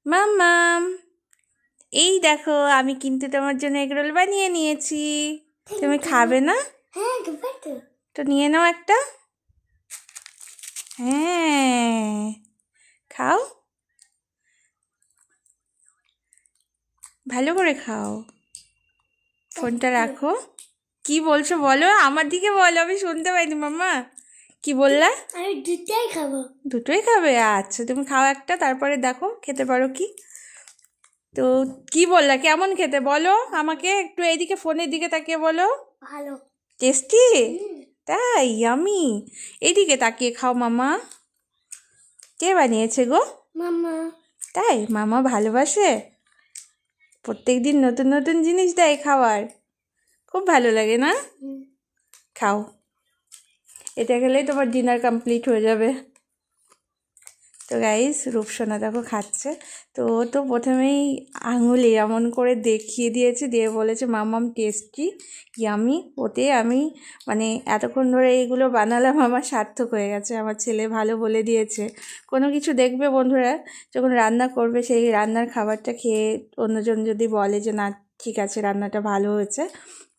মাম্মাম, এই দেখো আমি কিন্তু তোমার জন্য এগরোল বানিয়ে নিয়েছি। তুমি খাবে না? হ্যাঁ, তো নিয়ে নাও একটা। হ্যাঁ, খাও, ভালো করে খাও। ফোনটা রাখো। কি বলছো বলো, আমার দিকে বলো, আমি শুনতে পাইনি। মাম্মা কি বললা? আমি দুটাই খাবো। দুটোই খাবে? আচ্ছা, তুমি খাও একটা, তারপরে দেখো খেতে পারো কি। তো কি বললা, কেমন খেতে বলো আমাকে একটু, এইদিকে ফোনের দিকে তাকিয়ে বলো। ভালো। টেস্টি? তাই? আমি এইদিকে তাকিয়ে খাও। মামা কে বানিয়েছে গো? মামা। তাই? মামা ভালোবাসে, প্রত্যেক দিন নতুন নতুন জিনিস দেয় খাওয়ার, খুব ভালো লাগে না? খাও, এটা খেলেই তোমার ডিনার কমপ্লিট হয়ে যাবে। তো গাইস, রূপসোনা দেখো খাচ্ছে। তো ও তো প্রথমেই আঙুলে এমন করে দেখিয়ে দিয়েছে, দিয়ে বলেছে মামাম টেস্টি, ইয়ামি। ওতে আমি মানে এতক্ষণ ধরে এইগুলো বানালাম, আমার সার্থক হয়ে গেছে। আমার ছেলে ভালো বলে দিয়েছে। কোনো কিছু দেখবে বন্ধুরা, যখন রান্না করবে, সেই রান্নার খাবারটা খেয়ে অন্যজন যদি বলে যে না ঠিক আছে রান্নাটা ভালো হয়েছে,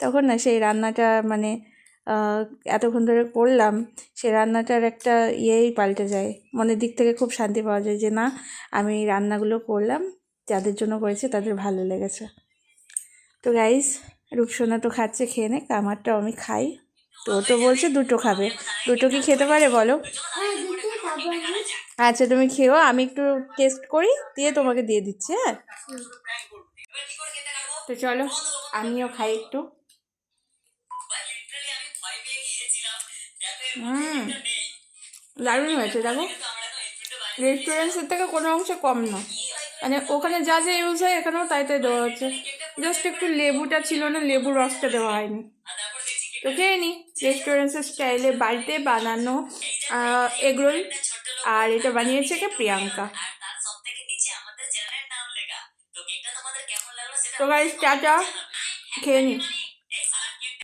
তখন না সেই রান্নাটা মানে এতক্ষণ ধরে করলাম, সে রান্নাটার একটা ইয়েই পাল্টে যায়, মনের দিক থেকে খুব শান্তি পাওয়া যায় যে না আমি রান্নাগুলো করলাম, যাদের জন্য করেছি তাদের ভালো লেগেছে। তো গাইস, রূপসোনা তো খাচ্ছে, খেয়ে নে, আমারটাও আমি খাই। তো তো বলছে দুটো খাবে, দুটো কি খেতে পারে বলো? আচ্ছা তুমি খেও, আমি একটু টেস্ট করি, দিয়ে তোমাকে দিয়ে দিচ্ছি। হ্যাঁ, তো চলো আমিও খাই একটু। দারুণ হয়েছে দেখো, রেস্টুরেন্টসের থেকে কোনো অংশে কম না, মানে ওখানে যা যা ইউজ হয় এখানেও তাই তাই দেওয়া হচ্ছে। জাস্ট একটু লেবুটা ছিল না, লেবুর রসটা দেওয়া হয়নি। তো খেয়ে নি রেস্টুরেন্টসের স্টাইলে বাড়িতে বানানো এগরোল, আর এটা বানিয়েছে কে? প্রিয়াঙ্কা। তো গাইস টাটা, খেয়ে নি।